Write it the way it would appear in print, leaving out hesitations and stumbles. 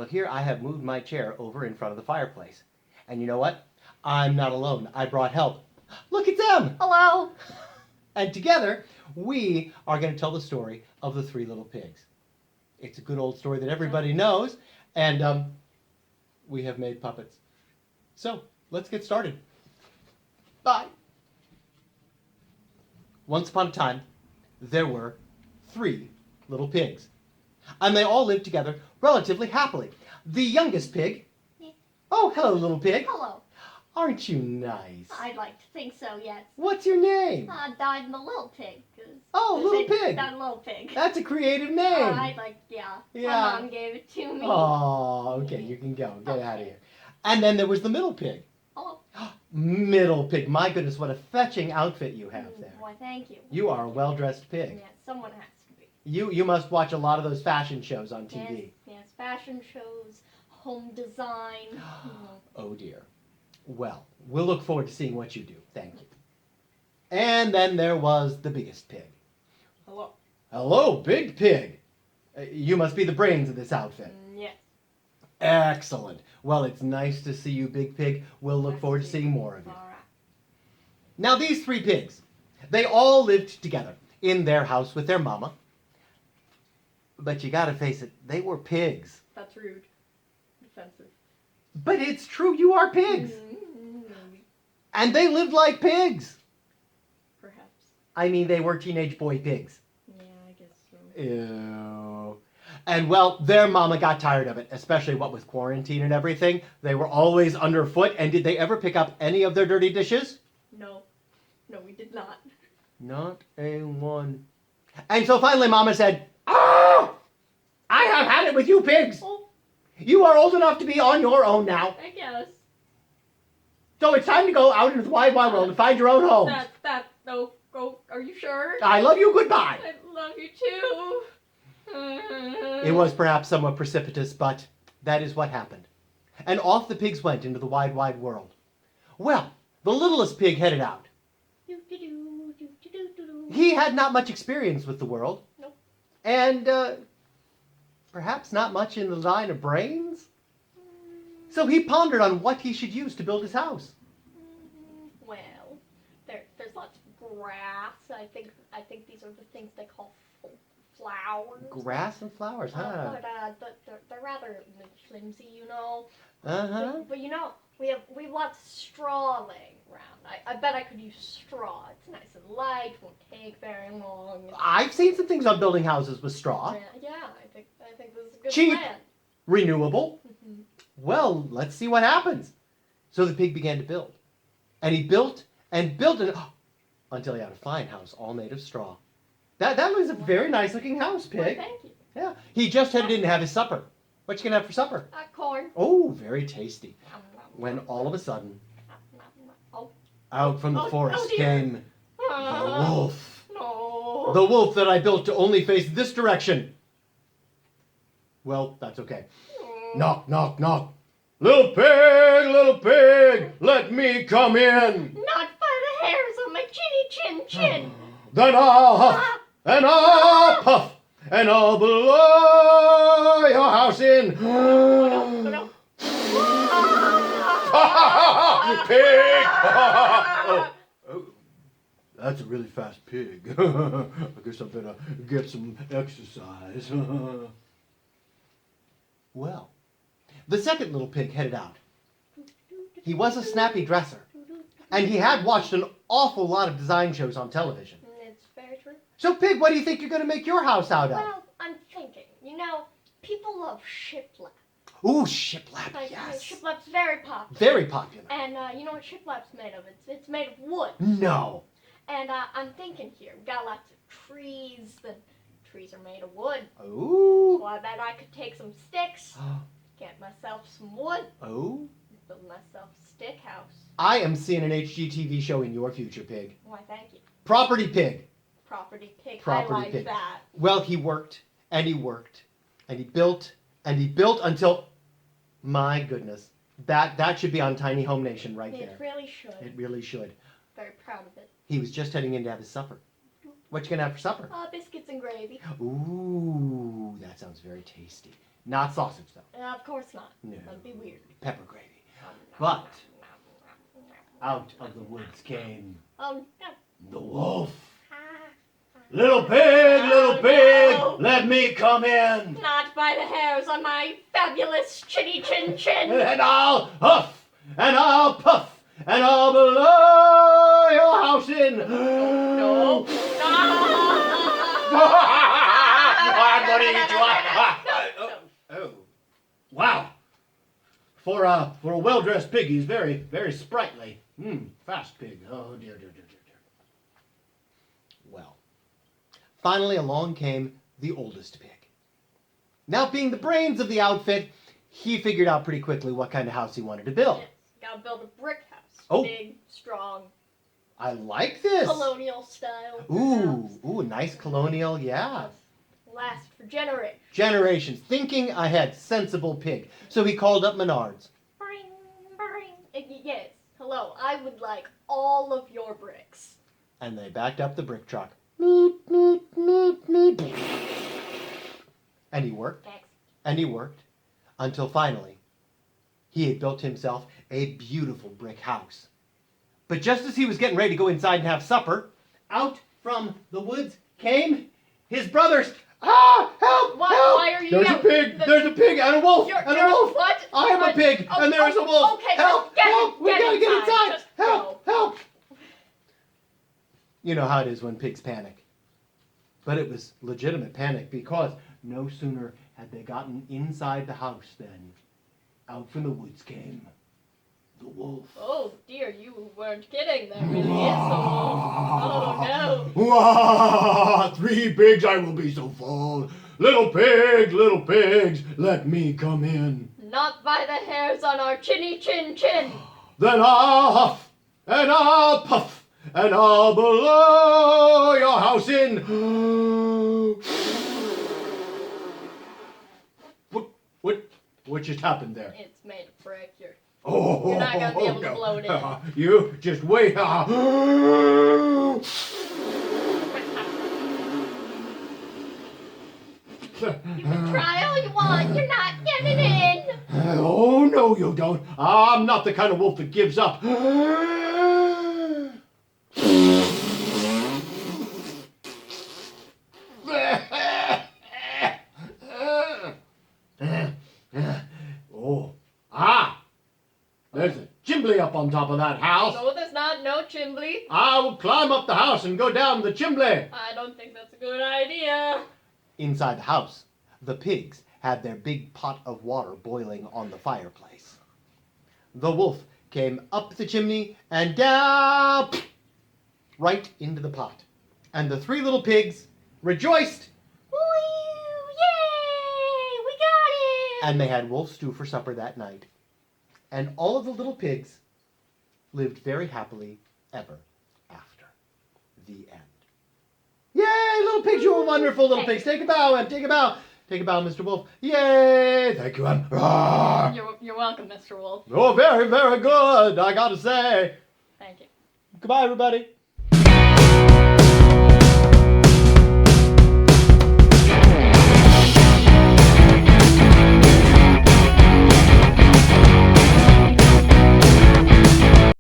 here I have moved my chair over in front of the fireplace. And you know what? I'm not alone. I brought help. Look at them! Hello! And together, we are going to tell the story of the Three Little Pigs. It's a good old story that everybody knows, and we have made puppets. So, let's get started. Bye. Once upon a time, there were 3 little pigs. And they all lived together relatively happily. The youngest pig... Oh, hello, little pig. Hello. Aren't you nice? I'd like to think so, yes. What's your name? Died in the little pig. Oh, little pig. Died little pig. That's a creative name. Yeah. Yeah. My mom gave it to me. Oh, okay, you can go. Get out of here. And then there was the middle pig. Hello. Middle pig. My goodness, what a fetching outfit you have there. Why, thank you. You are a well-dressed pig. Yes, someone has to be. You must watch a lot of those fashion shows on TV. Yes, fashion shows, home design. Oh, dear. Well, we'll look forward to seeing what you do. Thank you. And then there was the biggest pig. Hello. Hello, big pig. You must be the brains of this outfit. Yes. Excellent. Well, it's nice to see you, big pig. We'll look forward to seeing more of you. All right. Now, these 3 pigs, they all lived together in their house with their mama. But you gotta face it, they were pigs. That's rude. Offensive. But it's true, you are pigs. And they lived like pigs. Perhaps. I mean, they were teenage boy pigs. Yeah, I guess so. Ew. And well, their mama got tired of it, especially what with quarantine and everything. They were always underfoot, and did they ever pick up any of their dirty dishes? No. No, we did not. Not a one. And so finally mama said, "Oh! I have had it with you pigs! Oh, You are old enough to be on your own now. I guess. So it's time to go out into the wide, wide world and find your own home. No, go, are you sure? I love you, goodbye." I love you too. It was perhaps somewhat precipitous, but that is what happened. And off the pigs went into the wide, wide world. Well, the littlest pig headed out. He had not much experience with the world. Nope. And perhaps not much in the line of brains. So he pondered on what he should use to build his house. Well, there's lots of grass. I think these are the things they call flowers. Grass and flowers, huh? But they're rather flimsy, you know. Uh-huh. But you know, we have lots of straw laying around. I bet I could use straw. It's nice and light. Won't take very long. I've seen some things on building houses with straw. Yeah, I think this is a good Cheap. plan. Renewable. Well, let's see what happens. So the pig began to build. And he built and built it until he had a fine house all made of straw. That was a very nice looking house, pig. Well, thank you. Yeah. He just headed in to have his supper. What you gonna have for supper? Corn. Oh, very tasty. When all of a sudden, Oh. out from the forest dear. came the wolf. No. The wolf that I built to only face this direction. Well, that's okay. Knock, knock, knock. Little pig, let me come in. Not by the hairs on my chinny chin. Then I'll huff, and I'll puff, and I'll blow your house in. No. Pig! Oh, that's a really fast pig. I guess I better get some exercise. Well, the second little pig headed out. He was a snappy dresser, and he had watched an awful lot of design shows on television. It's very true. So, Pig, what do you think you're going to make your house out of? Well, I'm thinking, people love shiplap. Ooh, shiplap, Like, yes. shiplap's very popular. Very popular. And you know what shiplap's made of? It's made of wood. No. And I'm thinking here, we've got lots of trees, and trees are made of wood. Ooh. So I bet I could take some sticks, get myself some wood, Oh. build myself a stick house. I am seeing an HGTV show in your future, Pig. Why, thank you. Property Pig. Property pig. Property I like pig. that. Well, he worked, and he worked, and he built until, my goodness, that should be on Tiny Home Nation right there. It really should. It really should. Very proud of it. He was just heading in to have his supper. What you gonna have for supper? Biscuits and gravy. Ooh, that sounds very tasty. Not sausage, though. Of course not. No. That'd be weird. Pepper gravy. But out of the woods came Oh, no. the wolf. Ah. Little pig, no. let me come in. Not by the hairs on my fabulous chinny chin chin. And I'll huff, and I'll puff, and I'll blow your house in. No. I'm going to eat you up. Oh, wow. For a well-dressed pig, he's very, very sprightly. Fast pig. Oh, dear, dear, dear, dear, dear. Well, finally along came the oldest pig. Now, being the brains of the outfit, he figured out pretty quickly what kind of house he wanted to build. Yes, gotta build a brick house. Oh. Big, strong, I like this. colonial style. Ooh, nice colonial, yeah. Last for generations. Generations, thinking ahead, sensible pig. So he called up Menards. Bring. Yes. Hello. I would like all of your bricks. And they backed up the brick truck. Meep, meep, meep, meep. And he worked, Thanks. and he worked, until finally he had built himself a beautiful brick house. But just as he was getting ready to go inside and have supper, out from the woods came his brothers. Ah! Help! Why- Help! why are you There's a yelling? pig! There's a pig and a wolf! You're And a wolf! what? I am a What? pig, Oh, and there is a wolf! Okay, Help! get Help! We gotta get inside! Just Help! go. Help! You know how it is when pigs panic. But it was legitimate panic because no sooner had they gotten inside the house than out from the woods came the wolf. Oh dear, you weren't kidding. There really is a wolf. Oh no. Wah! 3 pigs, I will be so full. Little pigs, let me come in. Not by the hairs on our chinny chin chin. Then I'll huff, and I'll puff, and I'll blow your house in. What just happened there? It's made of brick. You're You're not gonna be able to blow it in. You just wait. You can try all you want. You're not getting in. Oh, no, you don't. I'm not the kind of wolf that gives up. There's a chimney up on top of that house. No, there's not. No chimbley. I will climb up the house and go down the chimney. I don't think that's a good idea. Inside the house, the pigs had their big pot of water boiling on the fireplace. The wolf came up the chimney and down, right into the pot. And the 3 little pigs rejoiced. Woo! Yay! We got it! And they had wolf stew for supper that night. And all of the little pigs lived very happily ever after. The end. Yay, little pigs, you are wonderful little pigs. Take a bow, Em. Take a bow. Take a bow, Mr. Wolf. Yay! Thank you, Em. You're welcome, Mr. Wolf. Oh, very, very good, I gotta say. Thank you. Goodbye, everybody.